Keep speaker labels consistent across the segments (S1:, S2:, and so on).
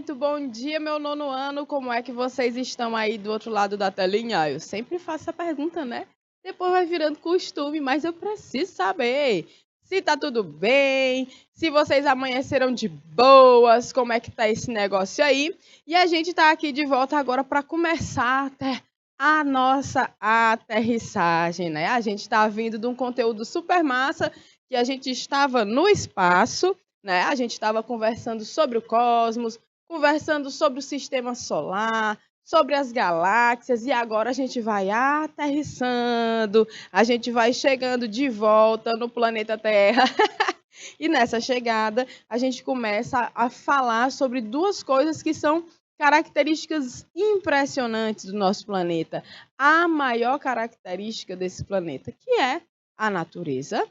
S1: muito bom dia, meu nono ano. Como é que vocês estão aí do outro lado da telinha? Eu sempre faço essa pergunta, né? Depois vai virando costume, mas eu preciso saber se tá tudo bem, se vocês amanheceram de boas, como é que tá esse negócio aí. E a gente tá aqui de volta agora para começar até a nossa aterrissagem, né? A gente tá vindo de um conteúdo super massa que a gente estava no espaço, né? A gente estava conversando sobre o cosmos, conversando sobre o sistema solar, sobre as galáxias, e agora a gente vai aterrissando, a gente vai chegando de volta no planeta Terra. E nessa chegada, a gente começa a falar sobre duas coisas que são características impressionantes do nosso planeta. A maior característica desse planeta, que é a natureza,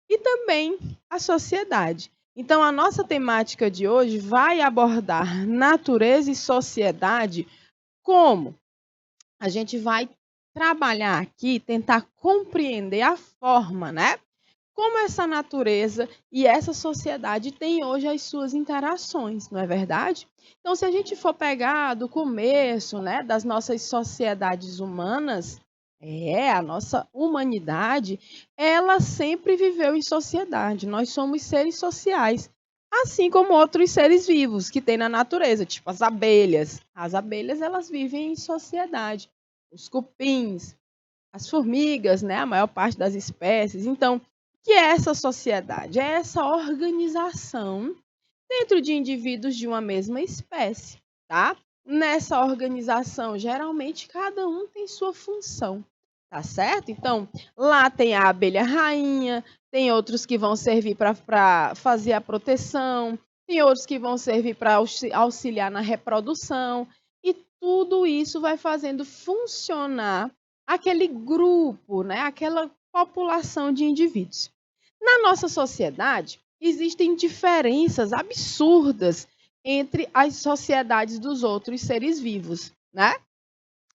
S1: e também a sociedade. Então, a nossa temática de hoje vai abordar natureza e sociedade. Como? A gente vai trabalhar aqui, tentar compreender a forma, né? Como essa natureza e essa sociedade têm hoje as suas interações, não é verdade? Então, se a gente for pegar do começo, né, das nossas sociedades humanas, a nossa humanidade, ela sempre viveu em sociedade. Nós somos seres sociais, assim como outros seres vivos que tem na natureza, tipo as abelhas. As abelhas, elas vivem em sociedade. Os cupins, as formigas, né, a maior parte das espécies. Então, o que é essa sociedade? É essa organização dentro de indivíduos de uma mesma espécie, tá? Nessa organização, geralmente, cada um tem sua função, tá certo? Então, lá tem a abelha rainha, tem outros que vão servir para fazer a proteção, tem outros que vão servir para auxiliar na reprodução, e tudo isso vai fazendo funcionar aquele grupo, né? Aquela população de indivíduos. Na nossa sociedade, existem diferenças absurdas entre as sociedades dos outros seres vivos, né?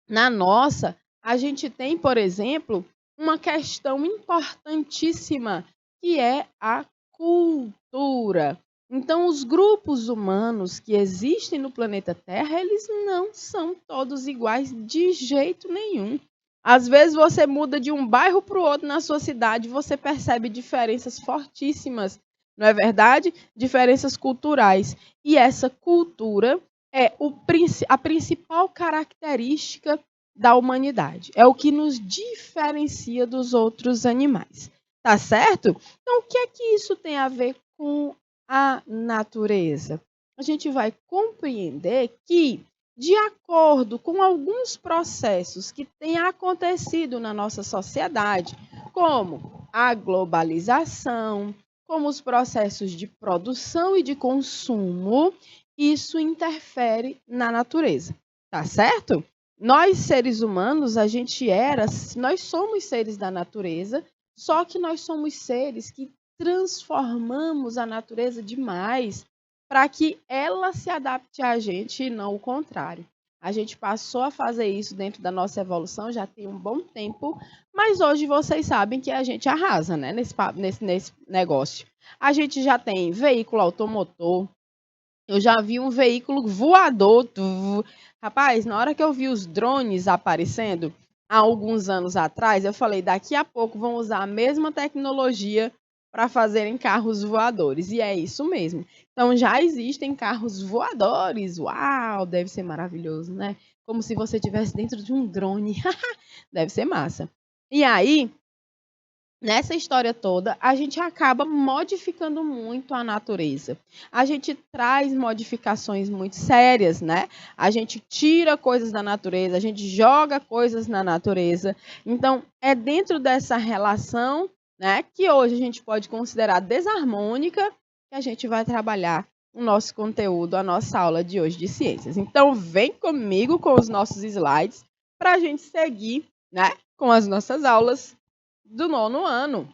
S1: Na nossa, a gente tem, por exemplo, uma questão importantíssima, que é a cultura. Então, os grupos humanos que existem no planeta Terra, eles não são todos iguais de jeito nenhum. Às vezes você muda de um bairro para o outro na sua cidade, você percebe diferenças fortíssimas, não é verdade? Diferenças culturais. E essa cultura é a principal característica da humanidade. É o que nos diferencia dos outros animais. Tá certo? Então, o que é que isso tem a ver com a natureza? A gente vai compreender que, de acordo com alguns processos que têm acontecido na nossa sociedade, como a globalização, como os processos de produção e de consumo, isso interfere na natureza, tá certo? Nós, seres humanos, nós somos seres da natureza, só que nós somos seres que transformamos a natureza demais para que ela se adapte a gente e não o contrário. A gente passou a fazer isso dentro da nossa evolução já tem um bom tempo, mas hoje vocês sabem que a gente arrasa, né, nesse negócio. A gente já tem veículo automotor, eu já vi um veículo voador. Rapaz, na hora que eu vi os drones aparecendo, há alguns anos atrás, eu falei, daqui a pouco vão usar a mesma tecnologia para fazerem carros voadores. E é isso mesmo. Então, já existem carros voadores. Uau, deve ser maravilhoso, né? Como se você estivesse dentro de um drone. Deve ser massa. E aí, nessa história toda, a gente acaba modificando muito a natureza. A gente traz modificações muito sérias, né? A gente tira coisas da natureza, a gente joga coisas na natureza. Então, é dentro dessa relação, né, que hoje a gente pode considerar desarmônica, que a gente vai trabalhar o nosso conteúdo, a nossa aula de hoje de ciências. Então, vem comigo com os nossos slides para a gente seguir, né, com as nossas aulas do nono ano.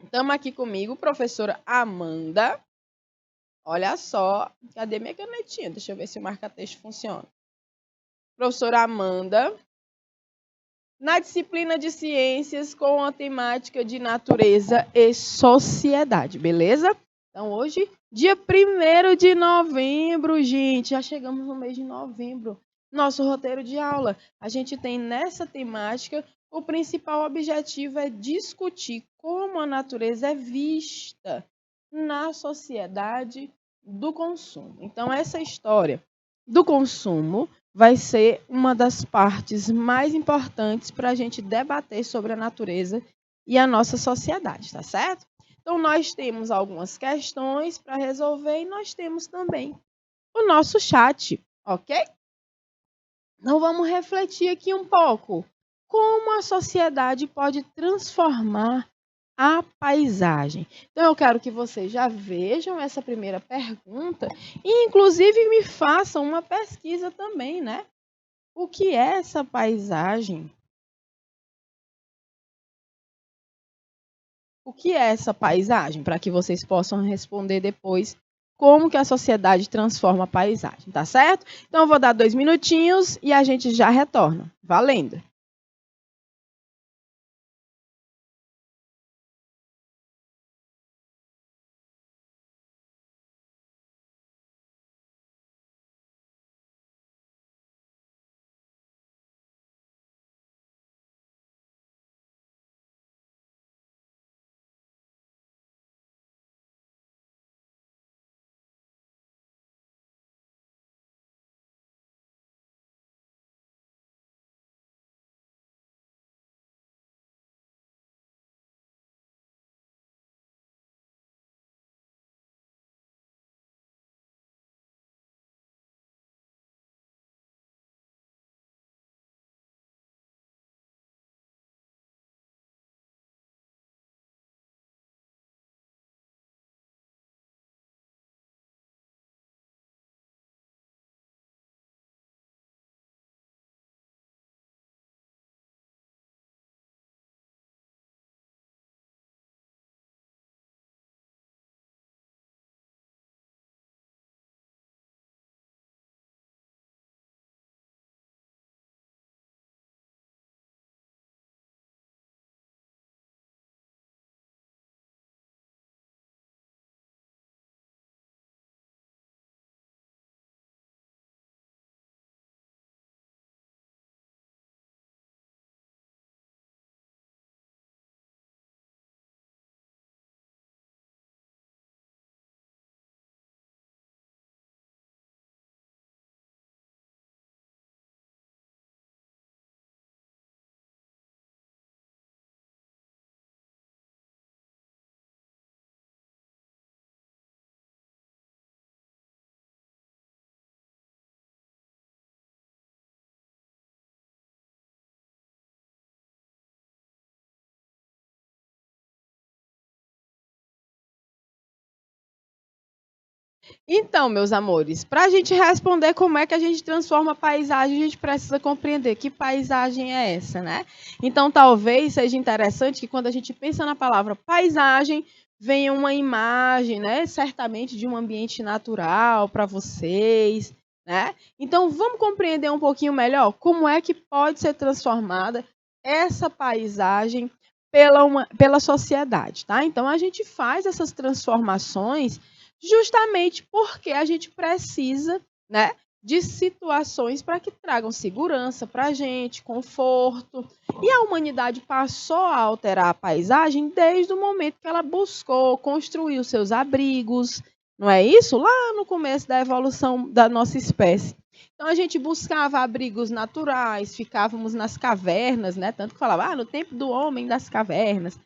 S1: Estamos aqui comigo, professora Amanda. Olha só, cadê minha canetinha? Deixa eu ver se o marca-texto funciona. Professora Amanda, na disciplina de ciências com a temática de natureza e sociedade, beleza? Então, hoje, dia 1º de novembro, gente, já chegamos no mês de novembro. Nosso roteiro de aula, a gente tem nessa temática, o principal objetivo é discutir como a natureza é vista na sociedade do consumo. Então, essa história do consumo vai ser uma das partes mais importantes para a gente debater sobre a natureza e a nossa sociedade, tá certo? Então, nós temos algumas questões para resolver e nós temos também o nosso chat, ok? Então, vamos refletir aqui um pouco. Como a sociedade pode transformar a paisagem? Então, eu quero que vocês já vejam essa primeira pergunta e, inclusive, me façam uma pesquisa também, né? O que é essa paisagem? O que é essa paisagem? Para que vocês possam responder depois como que a sociedade transforma a paisagem, tá certo? Então, eu vou dar 2 minutinhos e a gente já retorna. Valendo! Então, meus amores, para a gente responder como é que a gente transforma a paisagem, a gente precisa compreender que paisagem é essa, né? Então, talvez seja interessante que quando a gente pensa na palavra paisagem, venha uma imagem, né? Certamente de um ambiente natural para vocês, né? Então, vamos compreender um pouquinho melhor como é que pode ser transformada essa paisagem pela sociedade, tá? Então, a gente faz essas transformações justamente porque a gente precisa, né, de situações para que tragam segurança para a gente, conforto. E a humanidade passou a alterar a paisagem desde o momento que ela buscou construir os seus abrigos, não é isso? Lá no começo da evolução da nossa espécie. Então a gente buscava abrigos naturais, ficávamos nas cavernas, né? Tanto que falava, no tempo do homem das cavernas.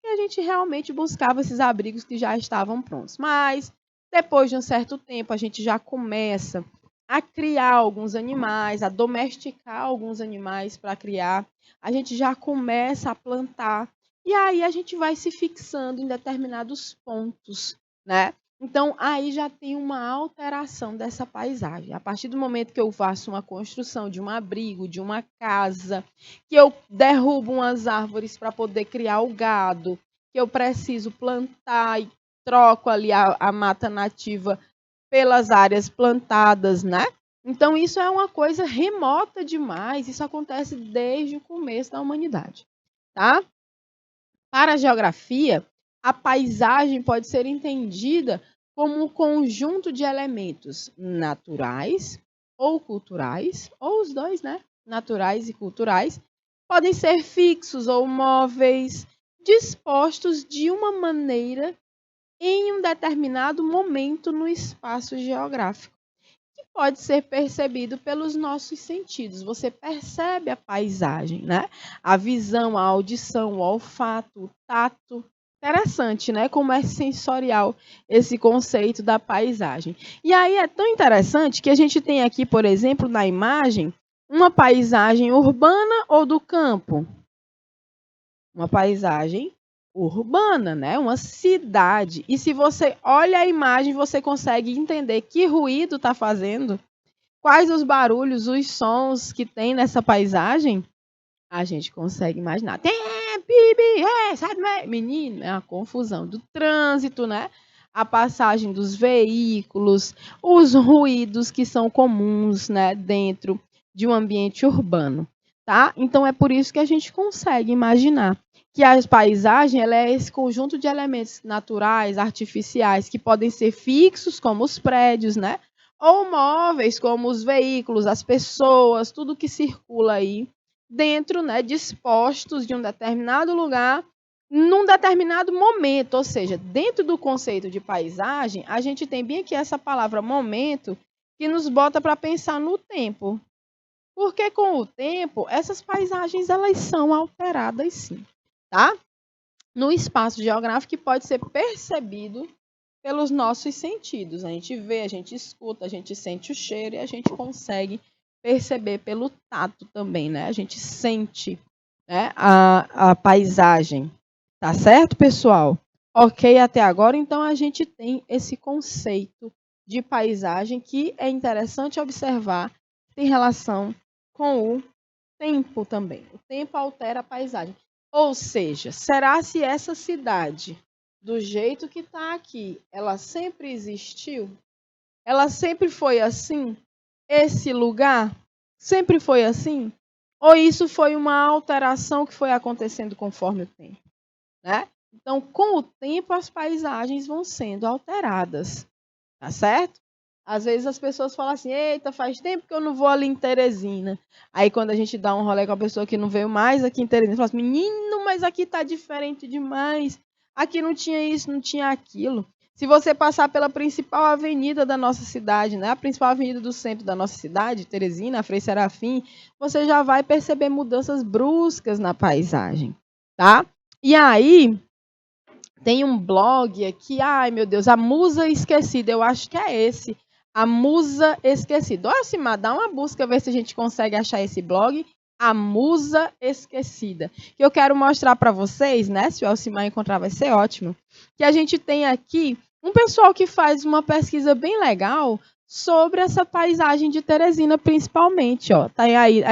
S1: E a gente realmente buscava esses abrigos que já estavam prontos. Mas, depois de um certo tempo, a gente já começa a criar alguns animais, a domesticar alguns animais para criar. A gente já começa a plantar. E aí a gente vai se fixando em determinados pontos, né? Então, aí já tem uma alteração dessa paisagem. A partir do momento que eu faço uma construção de um abrigo, de uma casa, que eu derrubo umas árvores para poder criar o gado, que eu preciso plantar e troco ali a mata nativa pelas áreas plantadas, né? Então, isso é uma coisa remota demais, isso acontece desde o começo da humanidade, tá? Para a geografia, a paisagem pode ser entendida como um conjunto de elementos naturais ou culturais, ou os dois, né? Naturais e culturais, podem ser fixos ou móveis, dispostos de uma maneira em um determinado momento no espaço geográfico, que pode ser percebido pelos nossos sentidos. Você percebe a paisagem, né? A visão, a audição, o olfato, o tato. Interessante, né? Como é sensorial esse conceito da paisagem. E aí é tão interessante que a gente tem aqui, por exemplo, na imagem, uma paisagem urbana ou do campo? Uma paisagem urbana, né? Uma cidade. E se você olha a imagem, você consegue entender que ruído está fazendo, quais os barulhos, os sons que tem nessa paisagem. A gente consegue imaginar. Tem bibi, sabe, menino, é uma confusão do trânsito, né? A passagem dos veículos, os ruídos que são comuns, né, dentro de um ambiente urbano, tá? Então é por isso que a gente consegue imaginar que a paisagem ela é esse conjunto de elementos naturais, artificiais, que podem ser fixos, como os prédios, né? Ou móveis, como os veículos, as pessoas, tudo que circula aí dentro, né, dispostos de um determinado lugar, num determinado momento, ou seja, dentro do conceito de paisagem, a gente tem bem aqui essa palavra momento, que nos bota para pensar no tempo. Porque com o tempo, essas paisagens elas são alteradas sim, tá? No espaço geográfico que pode ser percebido pelos nossos sentidos. A gente vê, a gente escuta, a gente sente o cheiro e a gente consegue perceber pelo tato também, né? A gente sente, né, a paisagem. Tá certo, pessoal? Ok até agora? Então, a gente tem esse conceito de paisagem que é interessante observar, tem relação com o tempo também. O tempo altera a paisagem. Ou seja, será se essa cidade, do jeito que está aqui, ela sempre existiu? Ela sempre foi assim? Esse lugar sempre foi assim? Ou isso foi uma alteração que foi acontecendo conforme o tempo, né? Então, com o tempo, as paisagens vão sendo alteradas, tá certo? Às vezes as pessoas falam assim, eita, faz tempo que eu não vou ali em Teresina. Aí quando a gente dá um rolê com a pessoa que não veio mais aqui em Teresina, fala assim, menino, mas aqui tá diferente demais. Aqui não tinha isso, não tinha aquilo. Se você passar pela principal avenida da nossa cidade, né, a principal avenida do centro da nossa cidade, Teresina, a Frei Serafim, você já vai perceber mudanças bruscas na paisagem, tá? E aí, tem um blog aqui, ai meu Deus, a Musa Esquecida, eu acho que é esse. A Musa Esquecida. Olha, Simar, dá uma busca, ver se a gente consegue achar esse blog. A Musa Esquecida. Que eu quero mostrar para vocês, né? Se o Alcimar encontrar, vai ser ótimo. Que a gente tem aqui um pessoal que faz uma pesquisa bem legal sobre essa paisagem de Teresina, principalmente. Ó. Tá aí,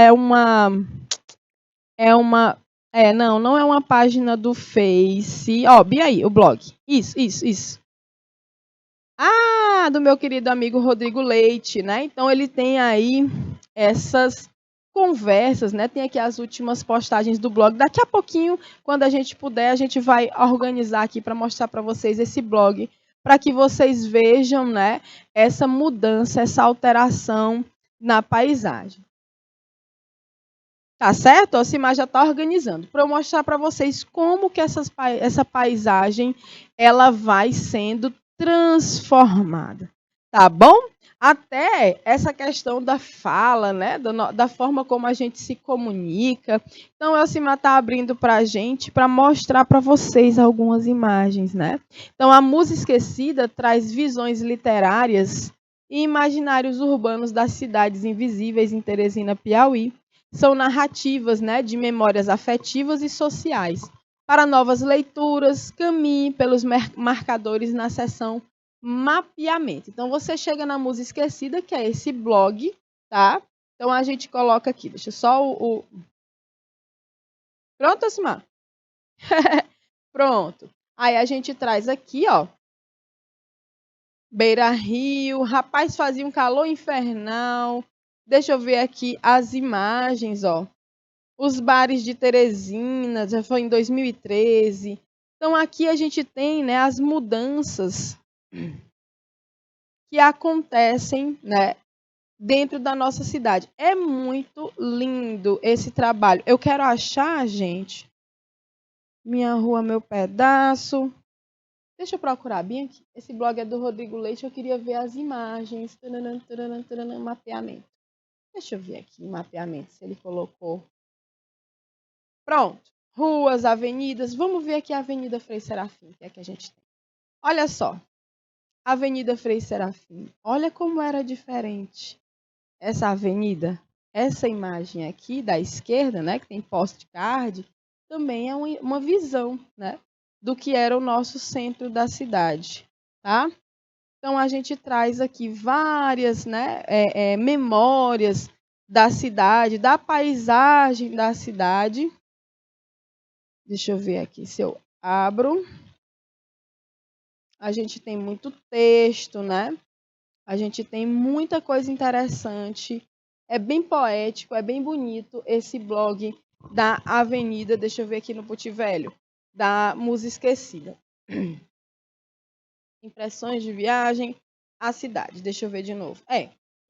S1: não é uma página do Face. Ó, bem aí, o blog. Isso. Ah, do meu querido amigo Rodrigo Leite, né? Então ele tem aí essas conversas, né? Tem aqui as últimas postagens do blog. Daqui a pouquinho, quando a gente puder, a gente vai organizar aqui para mostrar para vocês esse blog, para que vocês vejam, né, essa mudança, essa alteração na paisagem. Tá certo? A Cimar já está organizando para eu mostrar para vocês como que essa paisagem ela vai sendo transformada, tá bom? Até essa questão da fala, né? Da forma como a gente se comunica. Então, a Cimar está abrindo para a gente para mostrar para vocês algumas imagens, né? Então, a Musa Esquecida traz visões literárias e imaginários urbanos das cidades invisíveis em Teresina, Piauí. São narrativas, né, de memórias afetivas e sociais. Para novas leituras, caminhe pelos marcadores na seção mapeamento. Então, você chega na Musa Esquecida, que é esse blog, tá? Então, a gente coloca aqui, deixa só o... Pronto, Osmar? Pronto. Aí, a gente traz aqui, ó, Beira Rio, rapaz, fazia um calor infernal. Deixa eu ver aqui as imagens, ó. Os bares de Teresina, já foi em 2013. Então, aqui a gente tem, né, as mudanças que acontecem, né, dentro da nossa cidade. É muito lindo esse trabalho. Eu quero achar, gente, Minha Rua, Meu Pedaço. Deixa eu procurar bem aqui. Esse blog é do Rodrigo Leite, eu queria ver as imagens. Taranã, taranã, taranã, mapeamento. Deixa eu ver aqui, mapeamento, se ele colocou. Pronto. Ruas, avenidas. Vamos ver aqui a Avenida Frei Serafim, que é que a gente tem. Olha só. Avenida Frei Serafim. Olha como era diferente essa avenida. Essa imagem aqui da esquerda, né, que tem postcard, também é uma visão, né, do que era o nosso centro da cidade, tá? Então a gente traz aqui várias, né, memórias da cidade, da paisagem da cidade. Deixa eu ver aqui se eu abro. A gente tem muito texto, né? A gente tem muita coisa interessante. É bem poético, é bem bonito esse blog da Avenida, deixa eu ver aqui no Puti Velho, da Musa Esquecida. Impressões de viagem à cidade. Deixa eu ver de novo.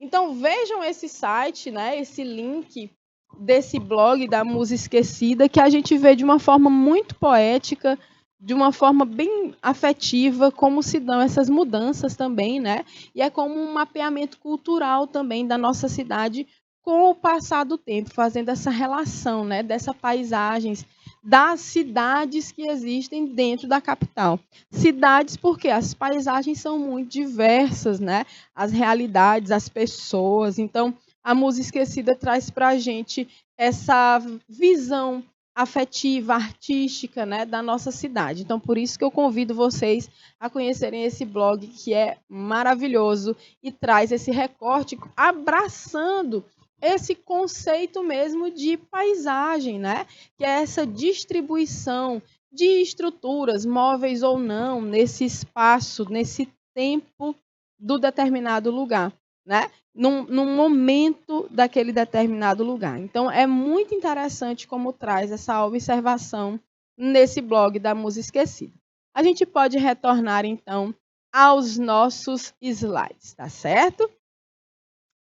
S1: Então vejam esse site, né? Esse link desse blog da Musa Esquecida, que a gente vê de uma forma muito poética, de uma forma bem afetiva, como se dão essas mudanças também, né? E é como um mapeamento cultural também da nossa cidade com o passar do tempo, fazendo essa relação, né? Dessas paisagens, das cidades que existem dentro da capital. Cidades porque as paisagens são muito diversas, né? As realidades, as pessoas. Então, a Musa Esquecida traz para a gente essa visão afetiva, artística, né, da nossa cidade. Então, por isso que eu convido vocês a conhecerem esse blog, que é maravilhoso e traz esse recorte abraçando esse conceito mesmo de paisagem, né? Que é essa distribuição de estruturas, móveis ou não, nesse espaço, nesse tempo do determinado lugar, né? Num momento daquele determinado lugar. Então, é muito interessante como traz essa observação nesse blog da Musa Esquecida. A gente pode retornar, então, aos nossos slides, tá certo?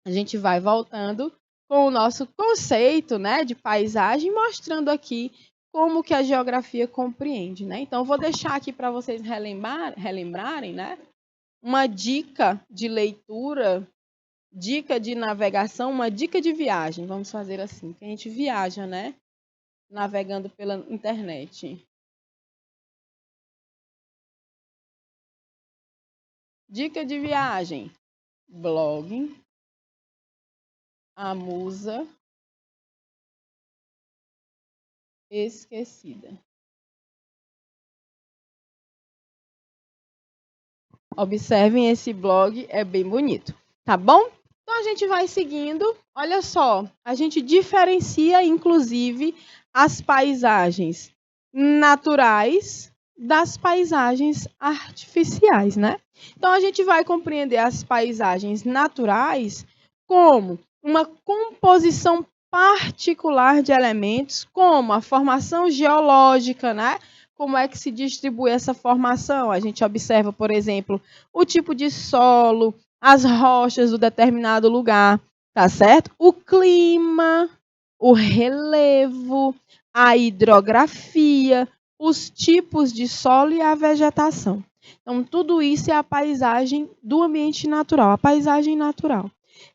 S1: A gente vai voltando com o nosso conceito, né, de paisagem, mostrando aqui como que a geografia compreende, né? Então, vou deixar aqui para vocês relembrarem, né, uma dica de leitura, dica de navegação, uma dica de viagem. Vamos fazer assim, que a gente viaja, né, navegando pela internet. Dica de viagem. Blog A Musa Esquecida. Observem esse blog, é bem bonito, tá bom? Então a gente vai seguindo. Olha só, a gente diferencia inclusive as paisagens naturais das paisagens artificiais, né? Então a gente vai compreender as paisagens naturais como uma composição particular de elementos, como a formação geológica, né? Como é que se distribui essa formação? A gente observa, por exemplo, o tipo de solo, as rochas do determinado lugar, tá certo? O clima, o relevo, a hidrografia, os tipos de solo e a vegetação. Então, tudo isso é a paisagem do ambiente natural, a paisagem natural.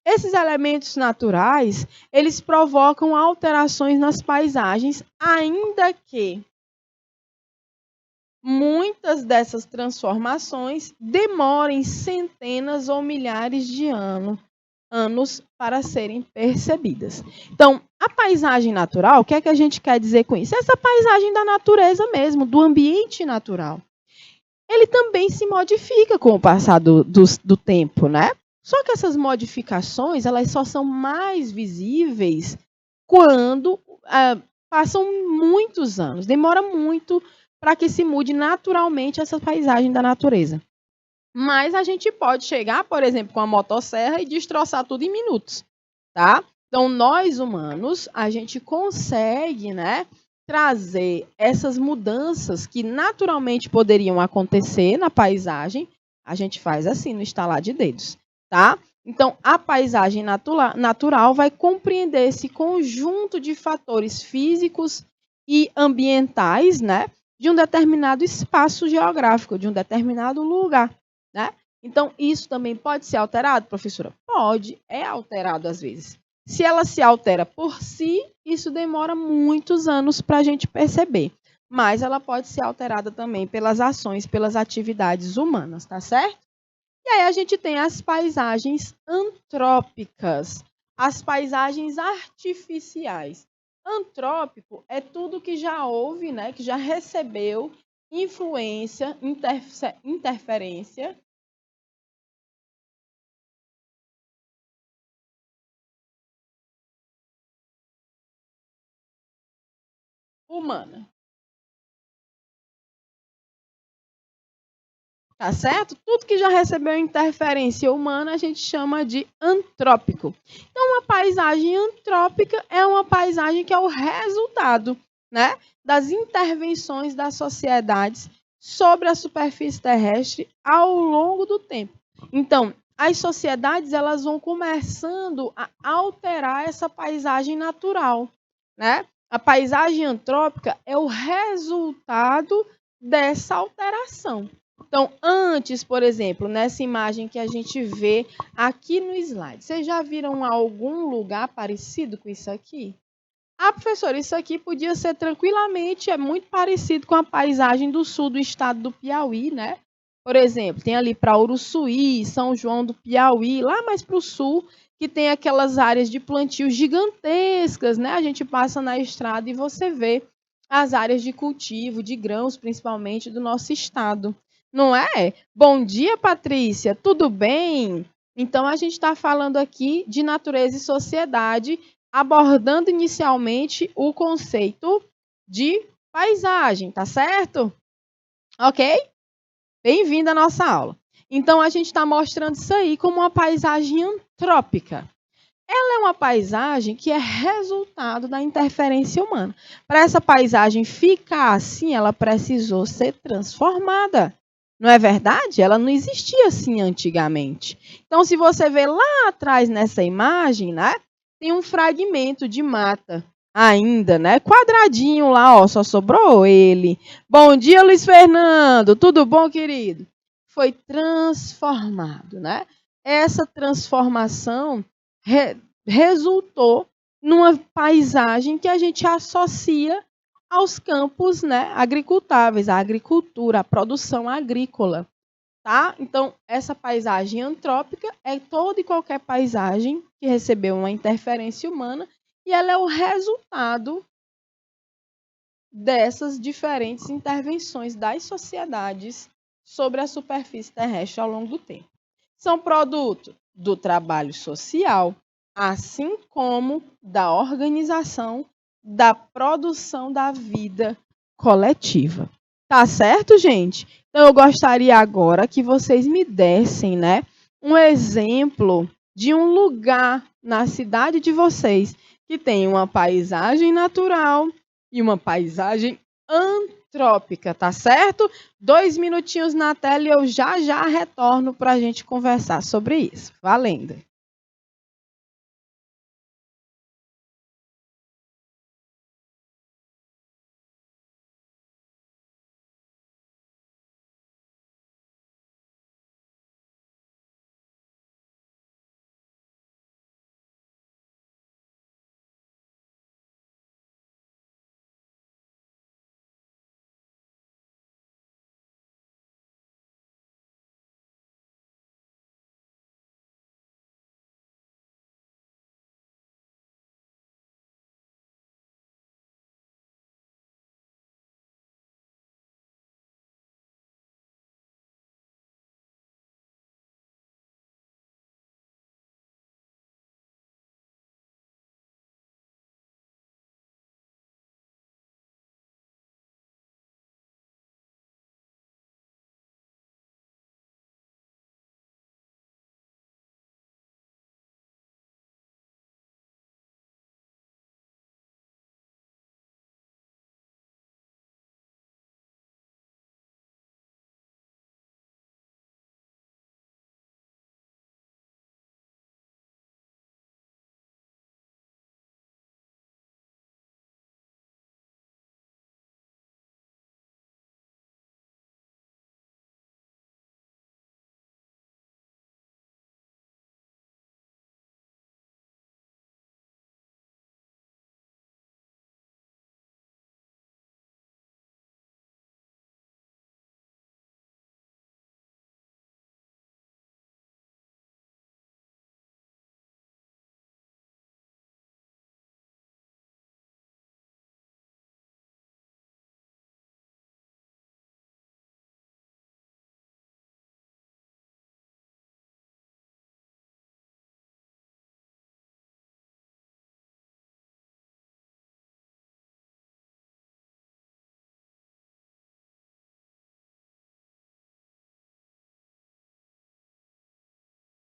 S1: Esses elementos naturais, eles provocam alterações nas paisagens, ainda que muitas dessas transformações demorem centenas ou milhares de anos para serem percebidas. Então, a paisagem natural, o que é que a gente quer dizer com isso? Essa paisagem da natureza mesmo, do ambiente natural. Ele também se modifica com o passar do tempo, né? Só que essas modificações, elas só são mais visíveis quando passam muitos anos. Demora muito para que se mude naturalmente essa paisagem da natureza. Mas a gente pode chegar, por exemplo, com a motosserra e destroçar tudo em minutos, tá? Então, nós humanos, a gente consegue, né, trazer essas mudanças que naturalmente poderiam acontecer na paisagem, a gente faz assim, no estalar de dedos, tá? Então, a paisagem natural vai compreender esse conjunto de fatores físicos e ambientais, né, de um determinado espaço geográfico, de um determinado lugar, né? Então, isso também pode ser alterado, professora? Pode, é alterado às vezes. Se ela se altera por si, isso demora muitos anos para a gente perceber. Mas ela pode ser alterada também pelas ações, pelas atividades humanas, tá certo? E aí a gente tem as paisagens antrópicas, as paisagens artificiais. Antrópico é tudo que já houve, né, que já recebeu influência, interferência humana. Tá certo? Tudo que já recebeu interferência humana a gente chama de antrópico. Então, uma paisagem antrópica é uma paisagem que é o resultado, né, das intervenções das sociedades sobre a superfície terrestre ao longo do tempo. Então, as sociedades elas vão começando a alterar essa paisagem natural, né? A paisagem antrópica é o resultado dessa alteração. Então, antes, por exemplo, nessa imagem que a gente vê aqui no slide, vocês já viram algum lugar parecido com isso aqui? Ah, professor, isso aqui podia ser tranquilamente, é muito parecido com a paisagem do sul do estado do Piauí, né? Por exemplo, tem ali para Uruçuí, São João do Piauí, lá mais para o sul, que tem aquelas áreas de plantio gigantescas, né? A gente passa na estrada e você vê as áreas de cultivo, de grãos, principalmente, do nosso estado. Não é? Bom dia, Patrícia, tudo bem? Então, a gente está falando aqui de natureza e sociedade, abordando inicialmente o conceito de paisagem, tá certo? Ok? Bem-vindo à nossa aula. Então, a gente está mostrando isso aí como uma paisagem antrópica. Ela é uma paisagem que é resultado da interferência humana. Para essa paisagem ficar assim, ela precisou ser transformada. Não é verdade? Ela não existia assim antigamente. Então, se você vê lá atrás nessa imagem, né, tem um fragmento de mata ainda, né? Quadradinho lá, ó, só sobrou ele. Bom dia, Luiz Fernando. Tudo bom, querido? Foi transformado, né? Essa transformação resultou numa paisagem que a gente associa aos campos, né, agricultáveis, à agricultura, à produção agrícola, tá? Então, essa paisagem antrópica é toda e qualquer paisagem que recebeu uma interferência humana e ela é o resultado dessas diferentes intervenções das sociedades sobre a superfície terrestre ao longo do tempo. São produto do trabalho social, assim como da organização da produção da vida coletiva. Tá certo, gente? Então eu gostaria agora que vocês me dessem, né, um exemplo de um lugar na cidade de vocês que tem uma paisagem natural e uma paisagem antrópica, tá certo? 2 minutinhos na tela e eu já já retorno para a gente conversar sobre isso. Valendo!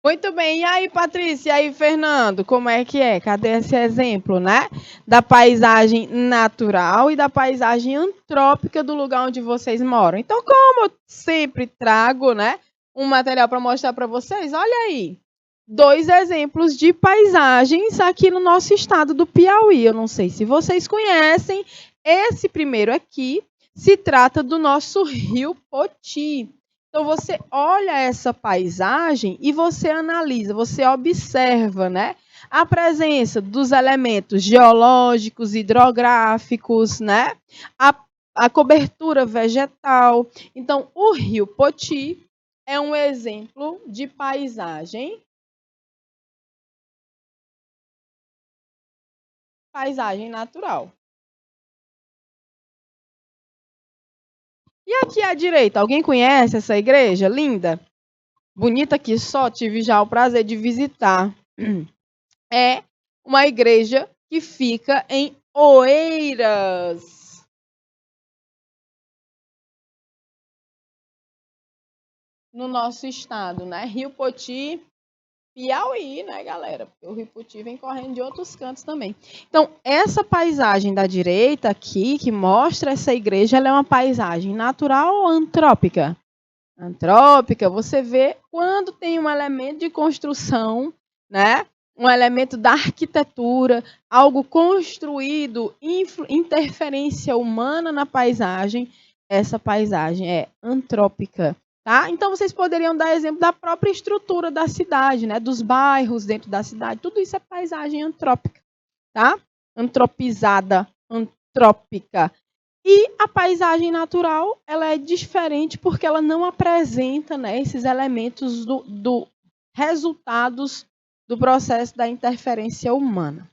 S1: Muito bem. E aí, Patrícia? E aí, Fernando? Como é que é? Cadê esse exemplo, né? Da paisagem natural e da paisagem antrópica do lugar onde vocês moram. Então, como eu sempre trago, né, um material para mostrar para vocês, olha aí. Dois exemplos de paisagens aqui no nosso estado do Piauí. Eu não sei se vocês conhecem. Esse primeiro aqui se trata do nosso Rio Poti. Então você olha essa paisagem e você analisa, você observa, né, a presença dos elementos geológicos, hidrográficos, né, a, a cobertura vegetal. Então o Rio Poti é um exemplo de paisagem natural. E aqui à direita, alguém conhece essa igreja linda? Bonita que só, tive já o prazer de visitar. É uma igreja que fica em Oeiras, no nosso estado, né? Rio Poti, Piauí, né, galera? Porque o Rio Poti vem correndo de outros cantos também. Então, essa paisagem da direita aqui, que mostra essa igreja, ela é uma paisagem natural ou antrópica? Antrópica, você vê quando tem um elemento de construção, né? Um elemento da arquitetura, algo construído, interferência humana na paisagem, essa paisagem é antrópica, tá? Então vocês poderiam dar exemplo da própria estrutura da cidade, né? Dos bairros dentro da cidade, tudo isso é paisagem antrópica, tá? Antropizada, antrópica. E a paisagem natural, ela é diferente porque ela não apresenta, né, esses elementos do resultados do processo da interferência humana.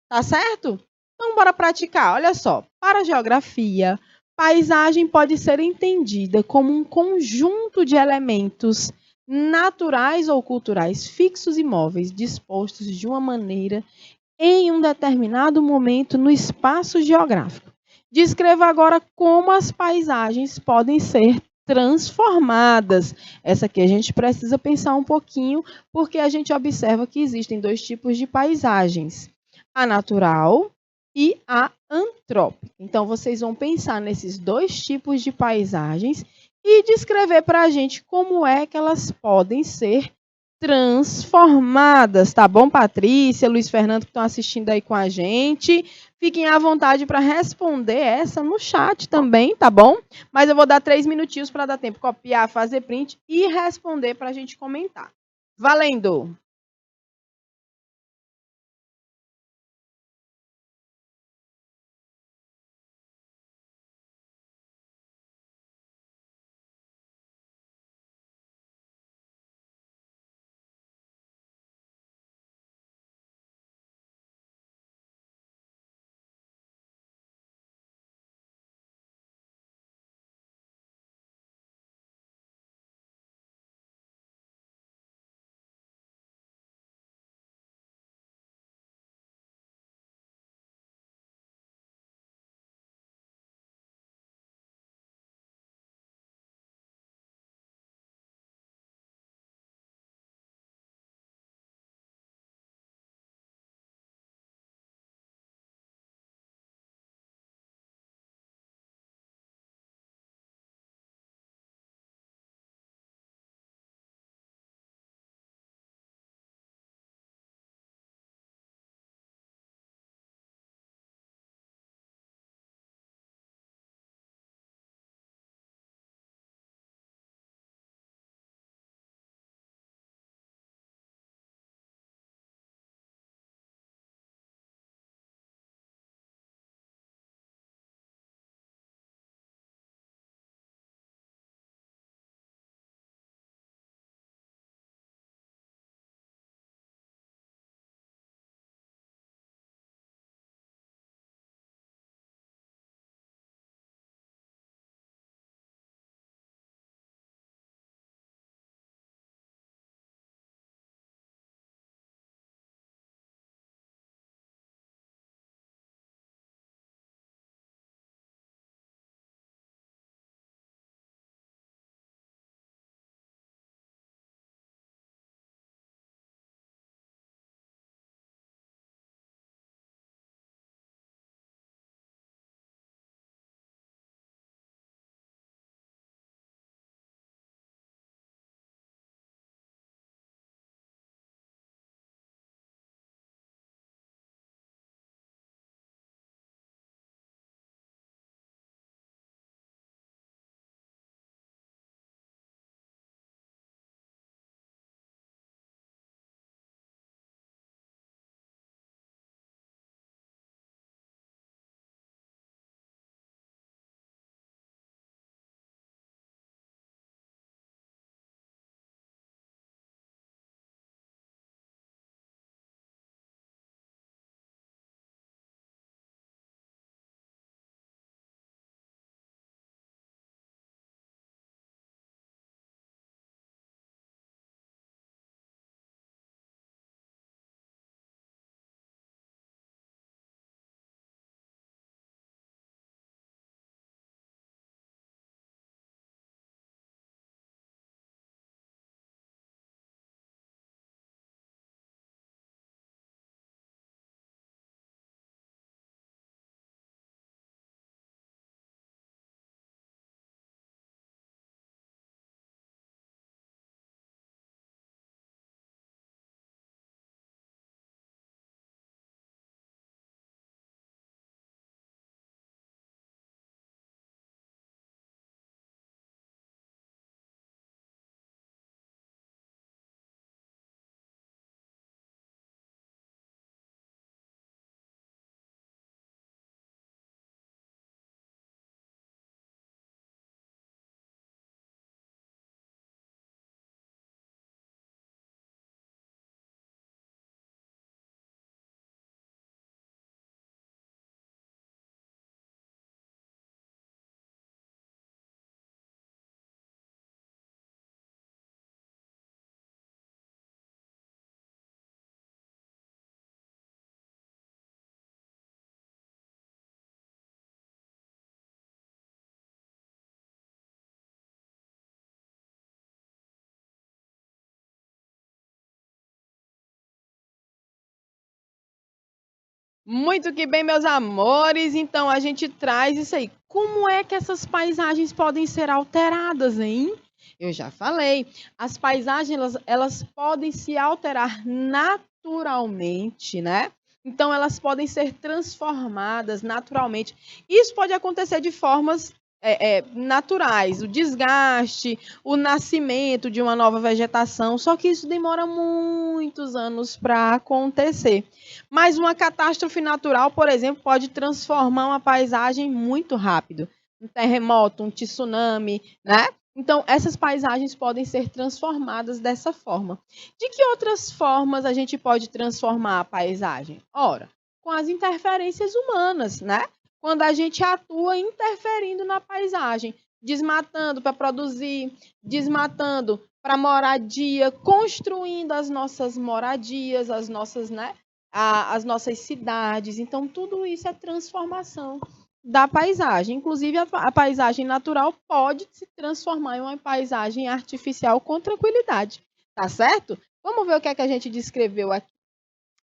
S1: Tá certo? Então, bora praticar. Olha só, para a geografia, paisagem pode ser entendida como um conjunto de elementos naturais ou culturais fixos e móveis dispostos de uma maneira em um determinado momento no espaço geográfico. Descreva agora como as paisagens podem ser transformadas. Essa aqui a gente precisa pensar um pouquinho, porque a gente observa que existem dois tipos de paisagens: a natural e a antrópica. Então, vocês vão pensar nesses dois tipos de paisagens e descrever para a gente como é que elas podem ser transformadas, tá bom, Patrícia, Luiz Fernando, que estão assistindo aí com a gente. Fiquem à vontade para responder essa no chat também, tá bom? Mas eu vou dar 3 minutinhos para dar tempo copiar, fazer print e responder para a gente comentar. Valendo! Muito que bem, meus amores. Então a gente traz isso aí. Como é que essas paisagens podem ser alteradas, hein? Eu já falei. As paisagens elas podem se alterar naturalmente, né? Então elas podem ser transformadas naturalmente. Isso pode acontecer de formas naturais, o desgaste, o nascimento de uma nova vegetação. Só que isso demora muitos anos para acontecer. Mas uma catástrofe natural, por exemplo, pode transformar uma paisagem muito rápido. Um terremoto, um tsunami, né? Então, essas paisagens podem ser transformadas dessa forma. De que outras formas a gente pode transformar a paisagem? Ora, com as interferências humanas, né? Quando a gente atua interferindo na paisagem, desmatando para produzir, desmatando para moradia, construindo as nossas moradias, as nossas, né, as nossas cidades. Então, tudo isso é transformação da paisagem. Inclusive, a paisagem natural pode se transformar em uma paisagem artificial com tranquilidade. Tá certo? Vamos ver o que é que a gente descreveu aqui.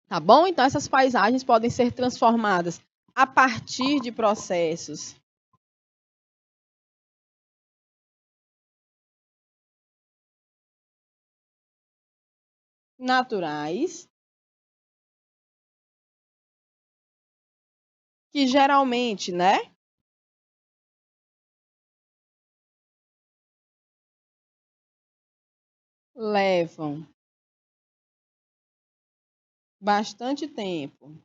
S1: Tá bom? Então, essas paisagens podem ser transformadas a partir de processos naturais, que geralmente, né, levam bastante tempo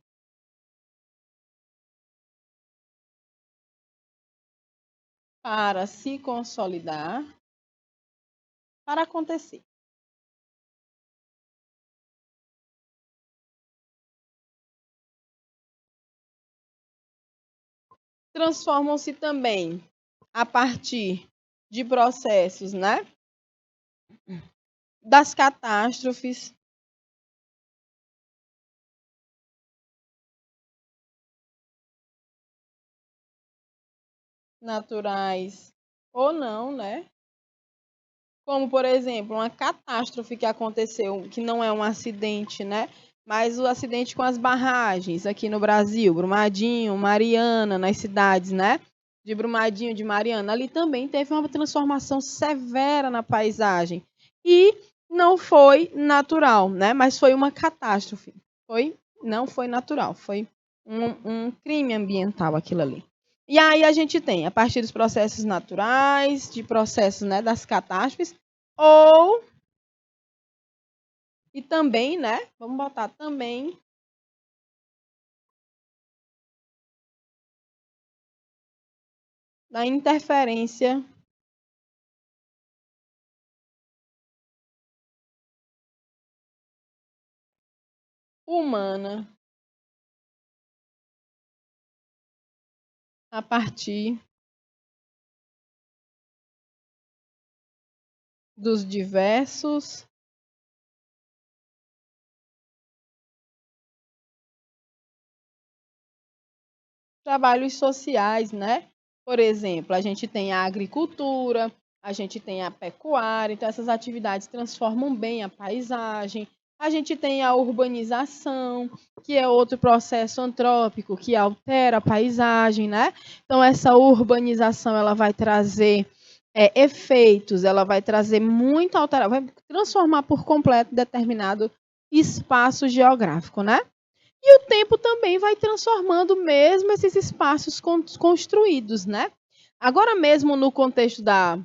S1: para se consolidar, para acontecer. Transformam-se também a partir de processos, né, das catástrofes naturais ou não, né? Como, por exemplo, uma catástrofe que aconteceu, que não é um acidente, né? Mas o acidente com as barragens aqui no Brasil, Brumadinho, Mariana, nas cidades, né? De Brumadinho, de Mariana, ali também teve uma transformação severa na paisagem. E não foi natural, né? Mas foi uma catástrofe. Não foi natural, foi um crime ambiental aquilo ali. E aí a gente tem, a partir dos processos naturais, de processos, né, das catástrofes, ou e também, né? Vamos botar também da interferência humana a partir dos diversos trabalhos sociais, né? Por exemplo, a gente tem a agricultura, a gente tem a pecuária, então essas atividades transformam bem a paisagem. A gente tem a urbanização, que é outro processo antrópico que altera a paisagem, né? Então essa urbanização ela vai trazer efeitos, ela vai trazer muita alteração, vai transformar por completo determinado espaço geográfico, né? E o tempo também vai transformando mesmo esses espaços construídos, né? Agora mesmo no contexto da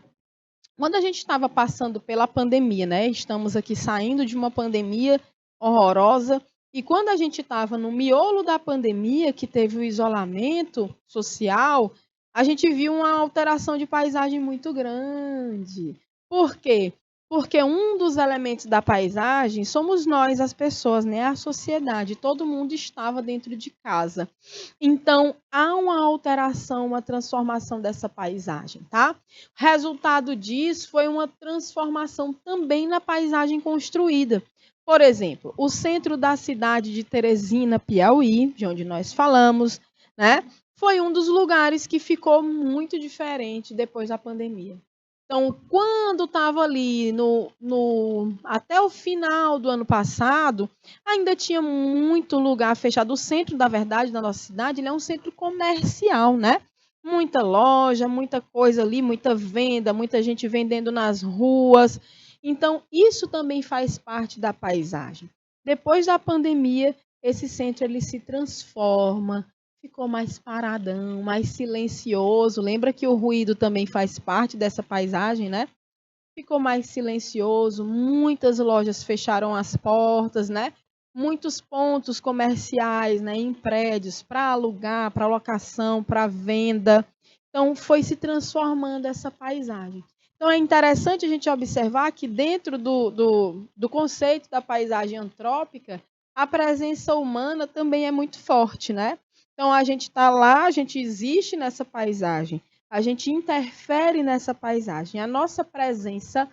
S1: quando a gente estava passando pela pandemia, né? Estamos aqui saindo de uma pandemia horrorosa e quando a gente estava no miolo da pandemia, que teve o isolamento social, a gente viu uma alteração de paisagem muito grande. Por quê? Porque um dos elementos da paisagem somos nós, as pessoas, né? A sociedade. Todo mundo estava dentro de casa. Então, há uma alteração, uma transformação dessa paisagem, tá? Resultado disso foi uma transformação também na paisagem construída. Por exemplo, o centro da cidade de Teresina, Piauí, de onde nós falamos, né? Foi um dos lugares que ficou muito diferente depois da pandemia. Então, quando estava ali até o final do ano passado, ainda tinha muito lugar fechado. O centro, da verdade, da nossa cidade, ele é um centro comercial, né? Muita loja, muita coisa ali, muita venda, muita gente vendendo nas ruas. Então, isso também faz parte da paisagem. Depois da pandemia, esse centro ele se transforma, ficou mais paradão, mais silencioso. Lembra que o ruído também faz parte dessa paisagem, né? Ficou mais silencioso, muitas lojas fecharam as portas, né? Muitos pontos comerciais, né, em prédios para alugar, para locação, para venda. Então foi se transformando essa paisagem. Então é interessante a gente observar que dentro do conceito da paisagem antrópica, a presença humana também é muito forte, né? Então a gente está lá, a gente existe nessa paisagem, a gente interfere nessa paisagem. A nossa presença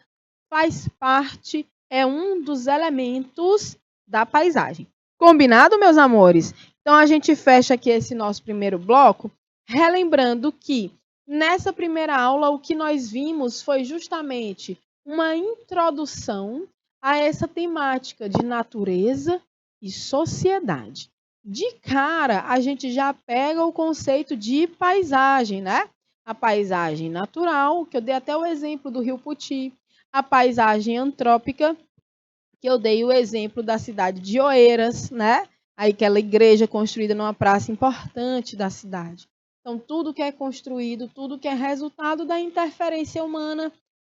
S1: faz parte, é um dos elementos da paisagem. Combinado, meus amores? Então a gente fecha aqui esse nosso primeiro bloco, relembrando que nessa primeira aula o que nós vimos foi justamente uma introdução a essa temática de natureza e sociedade. De cara, a gente já pega o conceito de paisagem, né? A paisagem natural, que eu dei até o exemplo do Rio Puti, a paisagem antrópica, que eu dei o exemplo da cidade de Oeiras, né? Aí aquela igreja construída numa praça importante da cidade. Então, tudo que é construído, tudo que é resultado da interferência humana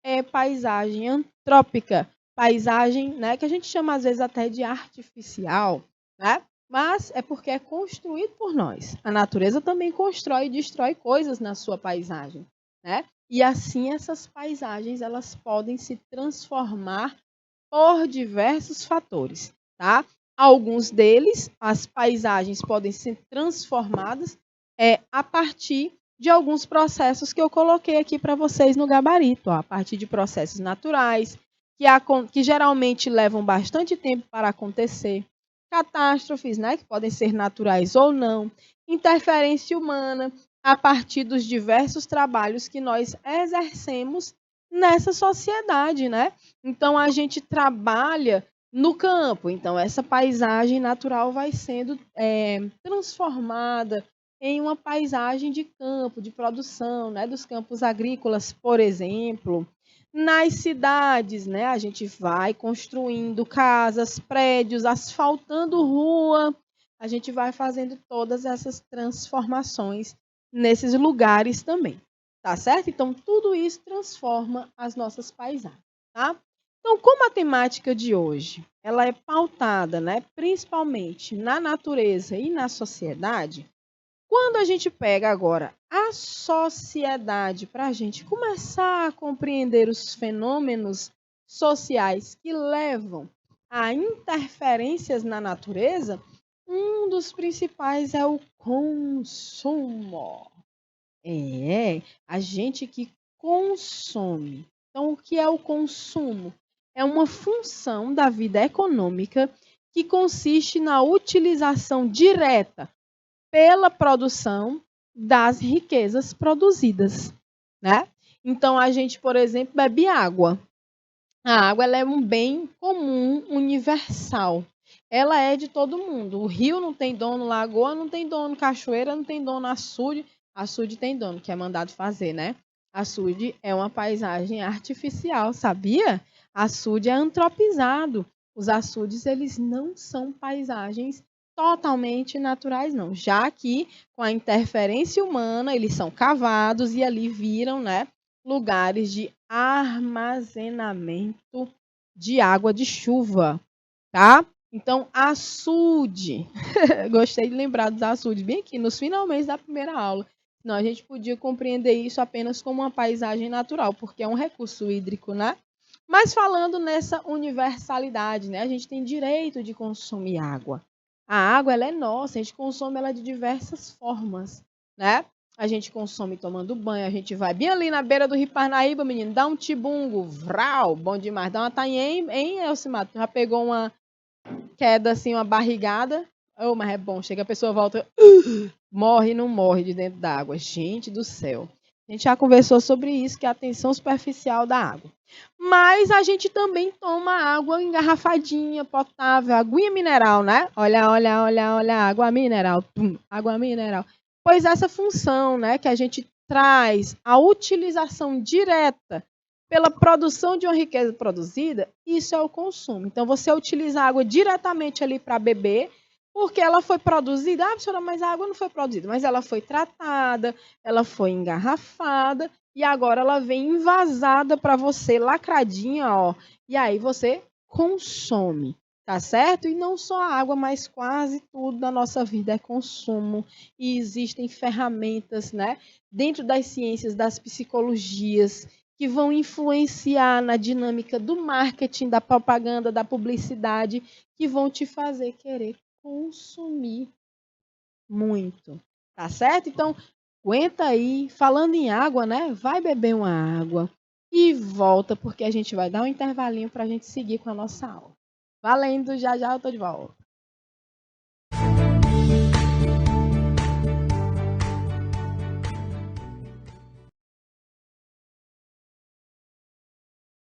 S1: é paisagem antrópica, paisagem, né, que a gente chama às vezes até de artificial, né? Mas é porque é construído por nós. A natureza também constrói e destrói coisas na sua paisagem, né? E assim essas paisagens elas podem se transformar por diversos fatores, tá? Alguns deles, as paisagens podem ser transformadas a partir de alguns processos que eu coloquei aqui para vocês no gabarito, ó, a partir de processos naturais, que geralmente levam bastante tempo para acontecer, catástrofes, né, que podem ser naturais ou não, interferência humana, a partir dos diversos trabalhos que nós exercemos nessa sociedade, né? Então a gente trabalha no campo, então essa paisagem natural vai sendo transformada em uma paisagem de campo, de produção, né, dos campos agrícolas, por exemplo. Nas cidades, né, a gente vai construindo casas, prédios, asfaltando rua, a gente vai fazendo todas essas transformações nesses lugares também, tá certo? Então, tudo isso transforma as nossas paisagens, tá? Então, como a temática de hoje, ela é pautada, né, principalmente na natureza e na sociedade, quando a gente pega agora a sociedade para a gente começar a compreender os fenômenos sociais que levam a interferências na natureza, um dos principais é o consumo. A gente que consome. Então, o que é o consumo? É uma função da vida econômica que consiste na utilização direta pela produção das riquezas produzidas, né? Então a gente, por exemplo, bebe água. A água ela é um bem comum, universal. Ela é de todo mundo. O rio não tem dono, lagoa não tem dono, cachoeira não tem dono, açude tem dono, que é mandado fazer, né? Açude é uma paisagem artificial, sabia? Açude é antropizado. Os açudes, eles não são paisagens totalmente naturais, não. Já que, com a interferência humana, eles são cavados e ali viram, né, lugares de armazenamento de água de chuva, tá? Então, açude. Gostei de lembrar dos açudes bem aqui nos finalmente da primeira aula. Não, a gente podia compreender isso apenas como uma paisagem natural, porque é um recurso hídrico, né? Mas falando nessa universalidade, né? A gente tem direito de consumir água. A água, ela é nossa, a gente consome ela de diversas formas, né? A gente consome tomando banho, a gente vai bem ali na beira do Rio Parnaíba, menino, dá um tibungo, vral, bom demais. Dá uma tainha, hein, Elcimar? Já pegou uma queda, assim, uma barrigada? Oh, mas é bom, chega a pessoa volta, morre e não morre de dentro d'água. Gente do céu. A gente já conversou sobre isso, que é a tensão superficial da água. Mas a gente também toma água engarrafadinha, potável, aguinha mineral, né? Olha, olha, olha, olha, água mineral, pum, água mineral. Pois essa função, né, que a gente traz a utilização direta pela produção de uma riqueza produzida, isso é o consumo. Então, você utiliza a água diretamente ali para beber, porque ela foi produzida. Ah, professora, mas a água não foi produzida, mas ela foi tratada, ela foi engarrafada e agora ela vem envasada para você, lacradinha, ó. E aí você consome, tá certo? E não só a água, mas quase tudo da nossa vida é consumo. E existem ferramentas, né, dentro das ciências, das psicologias, que vão influenciar na dinâmica do marketing, da propaganda, da publicidade, que vão te fazer querer consumir muito, tá certo? Então, aguenta aí, falando em água, né? Vai beber uma água e volta, porque a gente vai dar um intervalinho para a gente seguir com a nossa aula. Valendo, já já eu tô de volta.